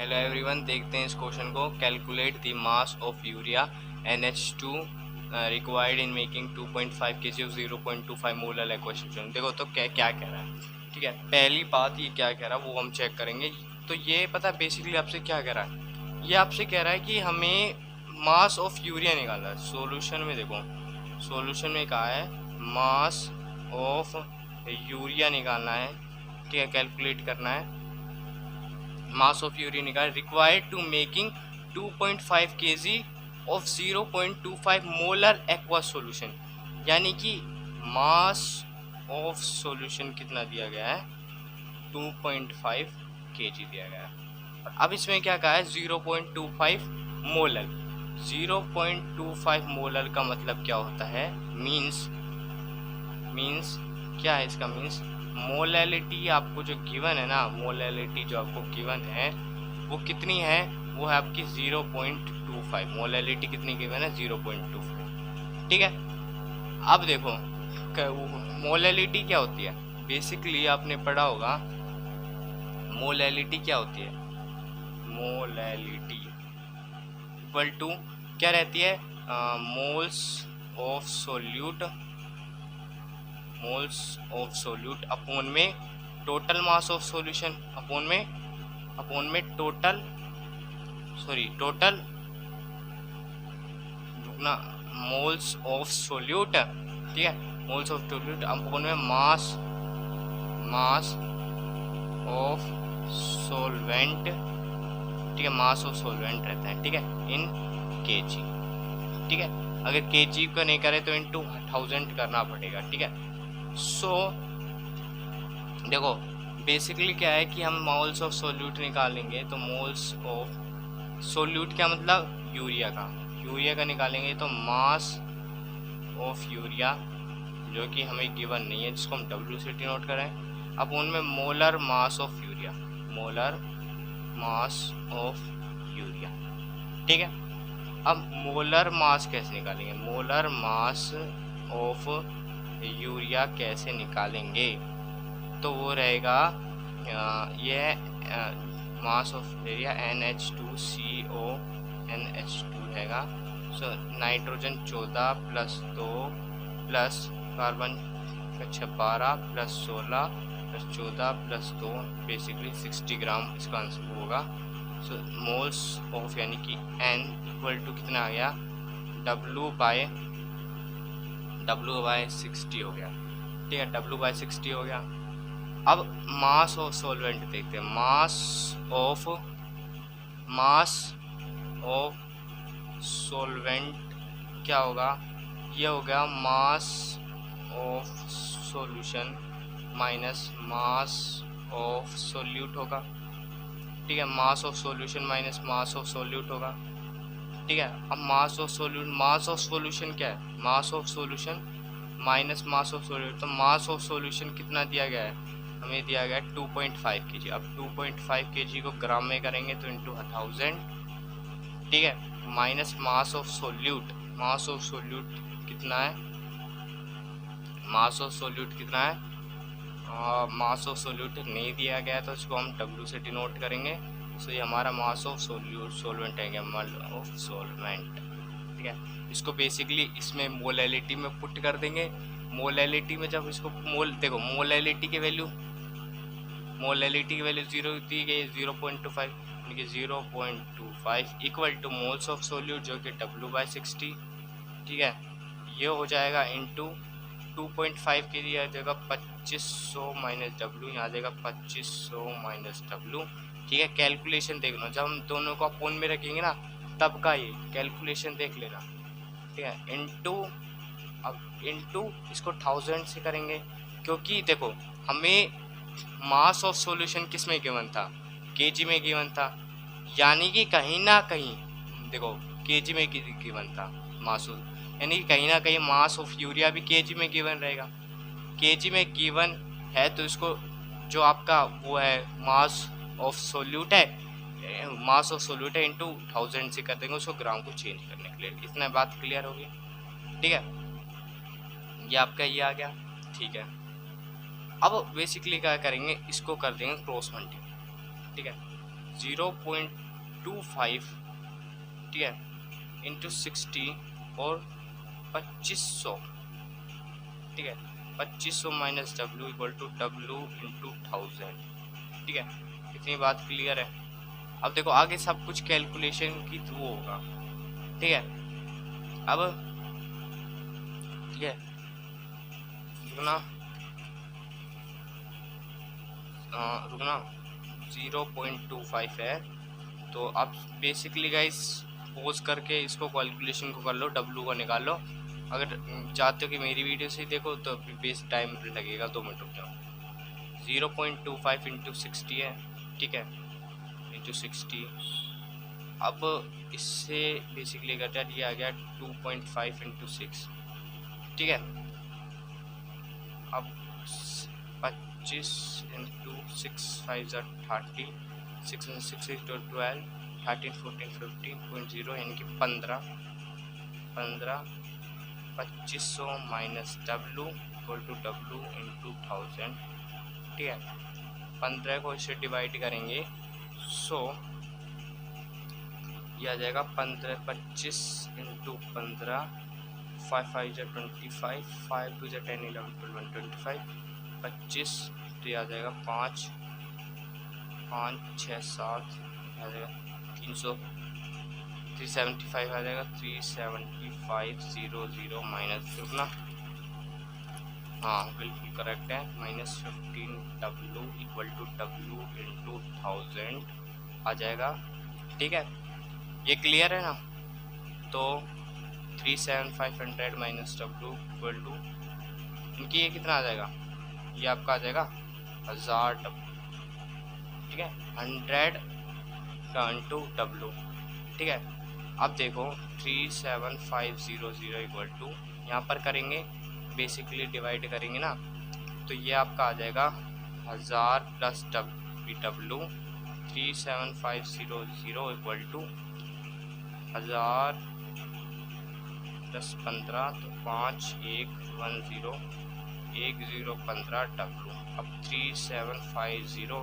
Hello everyone, देखते हैं इस क्वेश्चन को। Calculate the mass of urea NH2 required in making 2.5 kg of 0.25 molar liquid solution. देखो तो क्या क्या कह रहा है। ठीक है, पहली बात ये क्या कह रहा है वो हम चेक करेंगे। तो ये पता बेसिकली आपसे क्या कह रहा है, ये आपसे कह रहा है कि हमें मास ऑफ यूरिया निकालना है। सॉल्यूशन में देखो, सॉल्यूशन में कहा है मास ऑफ यूरिया निकालना है। ठीक है, कैलकुलेट करना है मास ऑफ यूरिया निकाल रिक्वायर्ड टू मेकिंग 2.5 kg ऑफ 0.25 मोलर एक्वा सॉल्यूशन। यानी कि मास ऑफ सॉल्यूशन कितना दिया गया है, 2.5 kg दिया गया है। अब इसमें क्या कहा है, 0.25 मोलर। 0.25 मोलर का मतलब क्या होता है, मीन्स क्या है इसका मीन्स, मोलैलिटी आपको जो गिवन है ना, मोलैलिटी जो आपको गिवन है वो कितनी है, वो है आपकी 0.25। मोलैलिटी कितनी गिवन है, 0.25। ठीक है, अब देखो मोलैलिटी क्या होती है। बेसिकली आपने पढ़ा होगा मोलैलिटी क्या होती है। मोलैलिटी इक्वल टू क्या रहती है, मोल्स ऑफ सोल्यूट अपोन में total mass of solution upon में टोटल रुकना, मोल्स ऑफ सोल्यूट। ठीक है, मोल्स ऑफ सोल्यूट अपोन में मास ऑफ सोलवेंट। ठीक है, मास ऑफ सोलवेंट रहता है। ठीक है, इन केजी। ठीक है, अगर केजी को नहीं करे तो इनटू 1000 करना पड़ेगा। ठीक है, सो देखो बेसिकली क्या है कि हम मोल्स ऑफ सोल्यूट निकालेंगे तो मोल्स ऑफ सोल्यूट क्या मतलब यूरिया का निकालेंगे तो मास ऑफ यूरिया जो कि हमें गिवन नहीं है, जिसको हम W से डिनोट करें, अब उनमें मोलर मास ऑफ यूरिया। ठीक है, अब मोलर मास कैसे निकालेंगे, मोलर मास ऑफ यूरिया कैसे निकालेंगे, तो वो रहेगा ये mass of area NH2CO NH2 रहेगा। So nitrogen 14 plus 2 plus carbon 12 plus 16 plus 14 plus 2 basically 60 ग्राम इसका आंसर होगा। सो मोल्स ऑफ यानी कि N इक्वल टू कितना आ गया, W बाय 60 हो गया। ठीक है, W बाय 60 हो गया। अब मास ऑफ सॉल्वेंट देखते हैं। मास ऑफ सॉल्वेंट क्या होगा, ये होगा mass of solution minus mass of solute होगा। ठीक है, mass of solution minus mass of solute होगा। ठीक है, अब मास ऑफ सॉल्यूशन क्या है, mass of solution minus mass of solute. तो मास ऑफ सॉल्यूशन कितना दिया गया है, हमें दिया गया 2.5 kg। अब 2.5 kg को ग्राम में करेंगे तो इंटू 1000। ठीक है, माइनस मास ऑफ सोल्यूट कितना है, मास ऑफ सोल्यूट नहीं दिया गया तो इसको हम W से डिनोट करेंगे। सो ये हमारा मास ऑफ सोलवेंट है, मोल ऑफ सोलवेंट। ठीक है, इसको बेसिकली इसमें मोलैलिटी में पुट कर देंगे। मोलैलिटी में जब इसको देखो मोलैलिटी की वैल्यू 0 दी गई 0.25, यानी कि 0.25 equal two moles of solute जो कि W बाय 60। ठीक है, ये हो जाएगा इंटू 2.5 के लिए आ जाएगा 2500 माइनस W, यहाँ आ जाएगा 2500 माइनस W। ठीक है, कैलकुलेशन देख लो, जब हम दोनों को अपोन में रखेंगे ना तब का ये कैलकुलेशन देख लेना। ठीक है, इंटू इसको 1000 से करेंगे, क्योंकि देखो हमें मास ऑफ सॉल्यूशन किस में गिवन था, केजी में गिवन था, यानी कि कहीं ना कहीं देखो केजी में गिवन था मास, यानी कि कहीं ना कहीं मास ऑफ यूरिया भी केजी में गिवन रहेगा। केजी में गिवन है तो इसको जो आपका वो है मास ऑफ सोल्यूट है इंटू 1000 से कर देंगे उसको ग्राम को चेंज करने के लिए। इतना बात क्लियर होगी। ठीक है, ये आपका ये आ गया। ठीक है, अब बेसिकली क्या करेंगे, इसको कर देंगे क्रॉस मल्टीप्लाई। ठीक है, 0.25, ठीक है, इंटू 60 और 2500, ठीक है, 2500 minus W equal to W into 1000, ठीक है। इतनी बात क्लियर है। अब देखो आगे सब कुछ कैलकुलेशन की थ्रू होगा, ठीक है। अब ठीक है, रुकना 0.25 है, तो आप बेसिकली गाइस पोज करके इसको कैलकुलेशन को कर लो, डब्ल्यू का निकाल लो। अगर चाहते हो कि मेरी वीडियो से देखो तो बेस टाइम लगेगा, 2 मिनट रुक जाओ। 0.25 इंटू 60 है, ठीक है, इंटू 60। अब इससे बेसिकली करते हैं, ये आ गया 2.5 इंटू 6, ठीक है। अब 25 इंटू 6 5 30, 6 6 12 13 14 15.0 यानी कि 15 2500 minus W equal to W into 1000, ठीक है। 15 को इससे डिवाइड करेंगे, सो यह आ जाएगा 25 इंटू 15, 5 5 25, 5 2 10 11 12 25, 25, तो यह आ जाएगा 5 5 6 7 आ जाएगा 300, 375 आ जाएगा, 375 00 माइनस रुकना, हाँ बिल्कुल करेक्ट है, minus 15 W equal to W into 1000 आ जाएगा, ठीक है। ये क्लियर है ना। तो 37500 माइनस डब्लू इक्वल टू, इनकी ये कितना आ जाएगा, ये आपका आ जाएगा 1000 डब्लू, ठीक है, 100 का इंटू डब्लू, ठीक है। अब देखो 37500 इक्वल टू, यहाँ पर करेंगे बेसिकली डिवाइड करेंगे ना, तो ये आपका आ जाएगा 1000 plus W, 37500 equal to 1000 plus 15, तो 5 1 1 0 1 0 15 डब्लू। अब 3750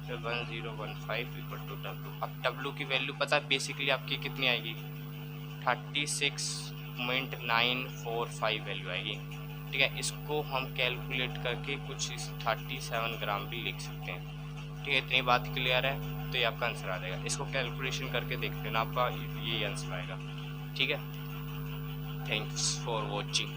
फिर 1015 इक्वल टू डब्लू। अब डब्लू की वैल्यू पता है बेसिकली आपकी कितनी आएगी, 36.945 वैल्यू आएगी, ठीक है। इसको हम कैलकुलेट करके कुछ 37 ग्राम भी लिख सकते हैं, ठीक है। इतनी बात क्लियर है, तो ये आपका आंसर आ जाएगा। इसको कैलकुलेशन करके देखते हैं ना, आपका ये आंसर आएगा, ठीक है। Thanks for watching.